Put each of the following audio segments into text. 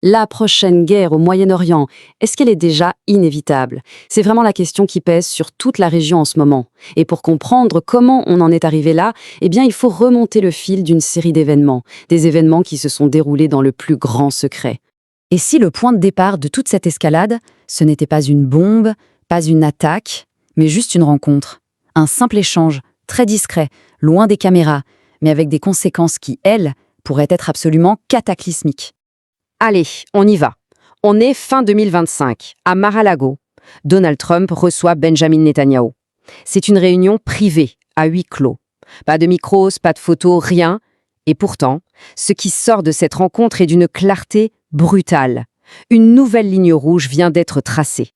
La prochaine guerre au Moyen-Orient, est-ce qu'elle est déjà inévitable? C'est vraiment la question qui pèse sur toute la région en ce moment. Et pour comprendre comment on en est arrivé là, eh bien, il faut remonter le fil d'une série d'événements, des événements qui se sont déroulés dans le plus grand secret. Et si le point de départ de toute cette escalade, ce n'était pas une bombe, pas une attaque, mais juste une rencontre, un simple échange, très discret, loin des caméras, mais avec des conséquences qui, elles, pourraient être absolument cataclysmiques. Allez, on y va. On est fin 2025, à Mar-a-Lago. Donald Trump reçoit Benjamin Netanyahou. C'est une réunion privée, à huis clos. Pas de micros, pas de photos, rien. Et pourtant, ce qui sort de cette rencontre est d'une clarté brutale. Une nouvelle ligne rouge vient d'être tracée.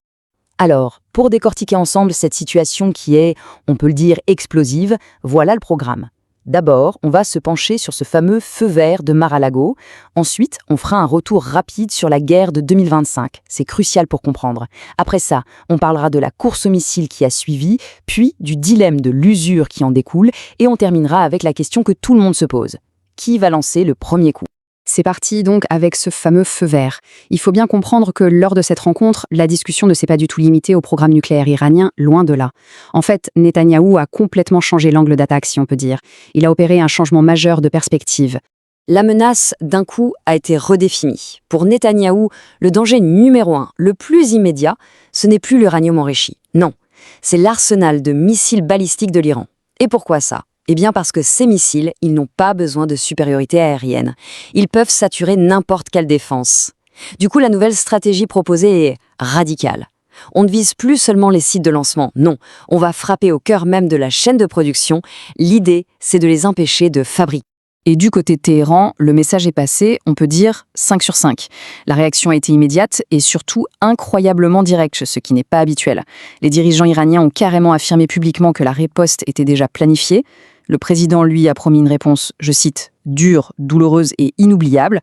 Alors, pour décortiquer ensemble cette situation qui est, on peut le dire, explosive, voilà le programme. D'abord, on va se pencher sur ce fameux feu vert de Mar-a-Lago. Ensuite, on fera un retour rapide sur la guerre de 2025. C'est crucial pour comprendre. Après ça, on parlera de la course aux missiles qui a suivi, puis du dilemme de l'usure qui en découle, et on terminera avec la question que tout le monde se pose. Qui va lancer le premier coup ? C'est parti donc avec ce fameux feu vert. Il faut bien comprendre que lors de cette rencontre, la discussion ne s'est pas du tout limitée au programme nucléaire iranien, loin de là. En fait, Netanyahou a complètement changé l'angle d'attaque, si on peut dire. Il a opéré un changement majeur de perspective. La menace, d'un coup, a été redéfinie. Pour Netanyahou, le danger numéro 1, le plus immédiat, ce n'est plus l'uranium enrichi. Non, c'est l'arsenal de missiles balistiques de l'Iran. Et pourquoi ça ? Eh bien parce que ces missiles, ils n'ont pas besoin de supériorité aérienne. Ils peuvent saturer n'importe quelle défense. Du coup, la nouvelle stratégie proposée est radicale. On ne vise plus seulement les sites de lancement, non, on va frapper au cœur même de la chaîne de production. L'idée, c'est de les empêcher de fabriquer. Et du côté de Téhéran, le message est passé, on peut dire 5 sur 5. La réaction a été immédiate et surtout incroyablement directe, ce qui n'est pas habituel. Les dirigeants iraniens ont carrément affirmé publiquement que la riposte était déjà planifiée. Le président, lui, a promis une réponse, je cite, « dure, douloureuse et inoubliable ».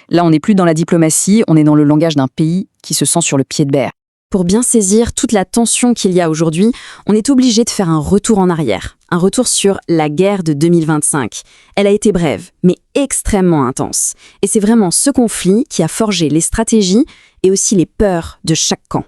Là, on n'est plus dans la diplomatie, on est dans le langage d'un pays qui se sent sur le pied de berre. Pour bien saisir toute la tension qu'il y a aujourd'hui, on est obligé de faire un retour en arrière. Un retour sur la guerre de 2025. Elle a été brève, mais extrêmement intense. Et c'est vraiment ce conflit qui a forgé les stratégies et aussi les peurs de chaque camp.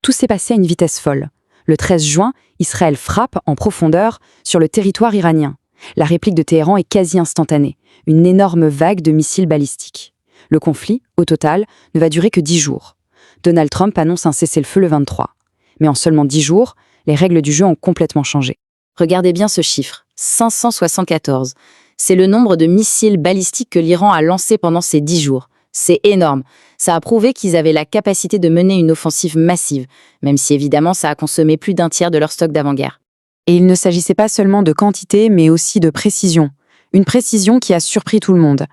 Tout s'est passé à une vitesse folle. Le 13 juin, Israël frappe en profondeur sur le territoire iranien. La réplique de Téhéran est quasi instantanée. Une énorme vague de missiles balistiques. Le conflit, au total, ne va durer que 10 jours. Donald Trump annonce un cessez-le-feu le 23. Mais en seulement 10 jours, les règles du jeu ont complètement changé. Regardez bien ce chiffre, 574. C'est le nombre de missiles balistiques que l'Iran a lancés pendant ces 10 jours. C'est énorme. Ça a prouvé qu'ils avaient la capacité de mener une offensive massive, même si évidemment ça a consommé plus d'un tiers de leur stock d'avant-guerre. Et il ne s'agissait pas seulement de quantité, mais aussi de précision. Une précision qui a surpris tout le monde.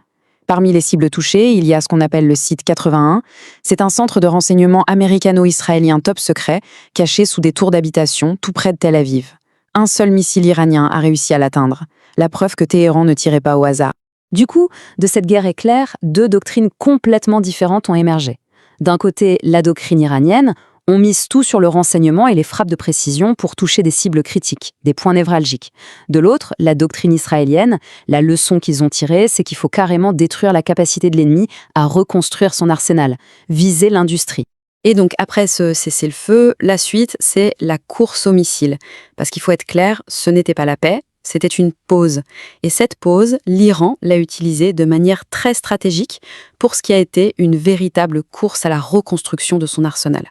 Parmi les cibles touchées, il y a ce qu'on appelle le site 81. C'est un centre de renseignement américano-israélien top secret, caché sous des tours d'habitation tout près de Tel Aviv. Un seul missile iranien a réussi à l'atteindre. La preuve que Téhéran ne tirait pas au hasard. Du coup, de cette guerre éclair, 2 doctrines complètement différentes ont émergé. D'un côté, la doctrine iranienne, on mise tout sur le renseignement et les frappes de précision pour toucher des cibles critiques, des points névralgiques. De l'autre, la doctrine israélienne, la leçon qu'ils ont tirée, c'est qu'il faut carrément détruire la capacité de l'ennemi à reconstruire son arsenal, viser l'industrie. Et donc, après ce cessez-le-feu, la suite, c'est la course aux missiles. Parce qu'il faut être clair, ce n'était pas la paix, c'était une pause. Et cette pause, l'Iran l'a utilisée de manière très stratégique pour ce qui a été une véritable course à la reconstruction de son arsenal.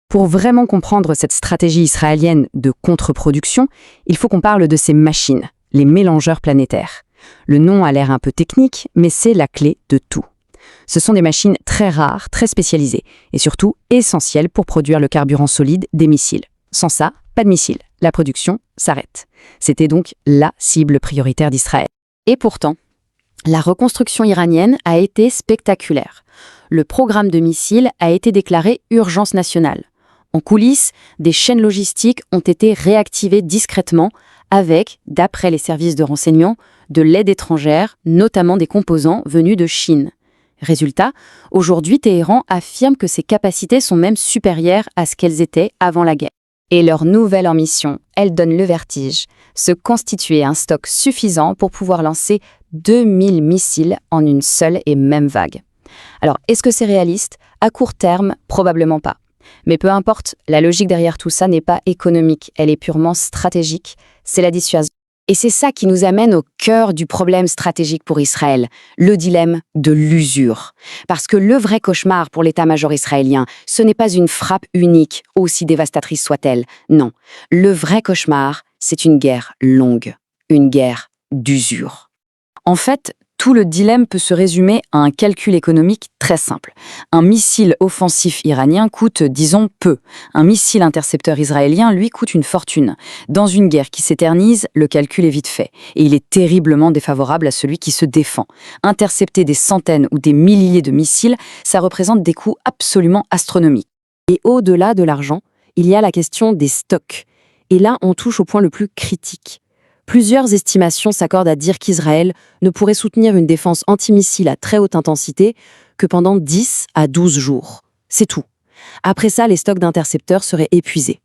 Pour vraiment comprendre cette stratégie israélienne de contre-production, il faut qu'on parle de ces machines, les mélangeurs planétaires. Le nom a l'air un peu technique, mais c'est la clé de tout. Ce sont des machines très rares, très spécialisées, et surtout essentielles pour produire le carburant solide des missiles. Sans ça, pas de missiles. La production s'arrête. C'était donc la cible prioritaire d'Israël. Et pourtant, la reconstruction iranienne a été spectaculaire. Le programme de missiles a été déclaré urgence nationale. En coulisses, des chaînes logistiques ont été réactivées discrètement avec, d'après les services de renseignement, de l'aide étrangère, notamment des composants venus de Chine. Résultat, aujourd'hui, Téhéran affirme que ses capacités sont même supérieures à ce qu'elles étaient avant la guerre. Et leur nouvelle ambition, elle donne le vertige, se constituer un stock suffisant pour pouvoir lancer 2000 missiles en une seule et même vague. Alors, est-ce que c'est réaliste? À court terme, probablement pas. Mais peu importe, la logique derrière tout ça n'est pas économique, elle est purement stratégique, c'est la dissuasion. Et c'est ça qui nous amène au cœur du problème stratégique pour Israël, le dilemme de l'usure. Parce que le vrai cauchemar pour l'état-major israélien, ce n'est pas une frappe unique, aussi dévastatrice soit-elle. Non, le vrai cauchemar, c'est une guerre longue, une guerre d'usure. En fait, tout le dilemme peut se résumer à un calcul économique très simple. Un missile offensif iranien coûte, disons, peu. Un missile intercepteur israélien, lui, coûte une fortune. Dans une guerre qui s'éternise, le calcul est vite fait. Et il est terriblement défavorable à celui qui se défend. Intercepter des centaines ou des milliers de missiles, ça représente des coûts absolument astronomiques. Et au-delà de l'argent, il y a la question des stocks. Et là, on touche au point le plus critique. Plusieurs estimations s'accordent à dire qu'Israël ne pourrait soutenir une défense antimissile à très haute intensité que pendant 10 à 12 jours. C'est tout. Après ça, les stocks d'intercepteurs seraient épuisés.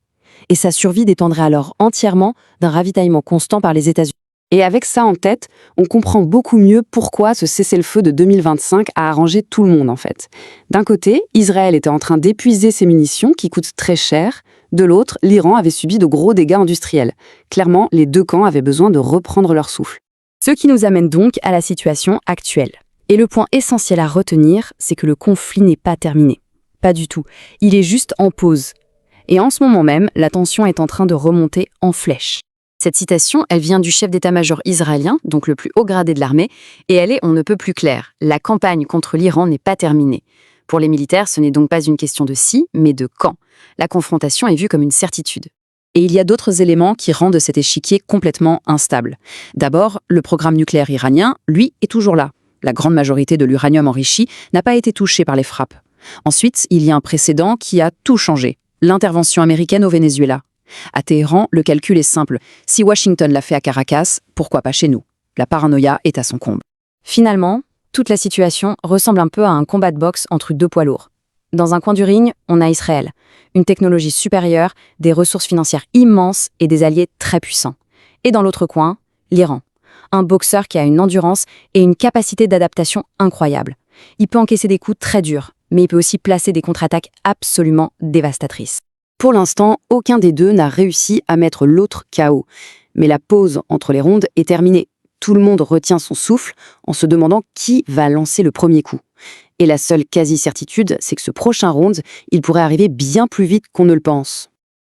Et sa survie dépendrait alors entièrement d'un ravitaillement constant par les États-Unis. Et avec ça en tête, on comprend beaucoup mieux pourquoi ce cessez-le-feu de 2025 a arrangé tout le monde en fait. D'un côté, Israël était en train d'épuiser ses munitions qui coûtent très cher. De l'autre, l'Iran avait subi de gros dégâts industriels. Clairement, les deux camps avaient besoin de reprendre leur souffle. Ce qui nous amène donc à la situation actuelle. Et le point essentiel à retenir, c'est que le conflit n'est pas terminé. Pas du tout. Il est juste en pause. Et en ce moment même, la tension est en train de remonter en flèche. Cette citation, elle vient du chef d'état-major israélien, donc le plus haut gradé de l'armée, et elle est on ne peut plus claire. La campagne contre l'Iran n'est pas terminée. Pour les militaires, ce n'est donc pas une question de si, mais de quand. La confrontation est vue comme une certitude. Et il y a d'autres éléments qui rendent cet échiquier complètement instable. D'abord, le programme nucléaire iranien, lui, est toujours là. La grande majorité de l'uranium enrichi n'a pas été touchée par les frappes. Ensuite, il y a un précédent qui a tout changé. L'intervention américaine au Venezuela. À Téhéran, le calcul est simple. Si Washington l'a fait à Caracas, pourquoi pas chez nous? La paranoïa est à son comble. Finalement, toute la situation ressemble un peu à un combat de boxe entre deux poids lourds. Dans un coin du ring, on a Israël. Une technologie supérieure, des ressources financières immenses et des alliés très puissants. Et dans l'autre coin, l'Iran. Un boxeur qui a une endurance et une capacité d'adaptation incroyable. Il peut encaisser des coups très durs, mais il peut aussi placer des contre-attaques absolument dévastatrices. Pour l'instant, aucun des deux n'a réussi à mettre l'autre KO. Mais la pause entre les rondes est terminée. Tout le monde retient son souffle en se demandant qui va lancer le premier coup. Et la seule quasi-certitude, c'est que ce prochain round, il pourrait arriver bien plus vite qu'on ne le pense.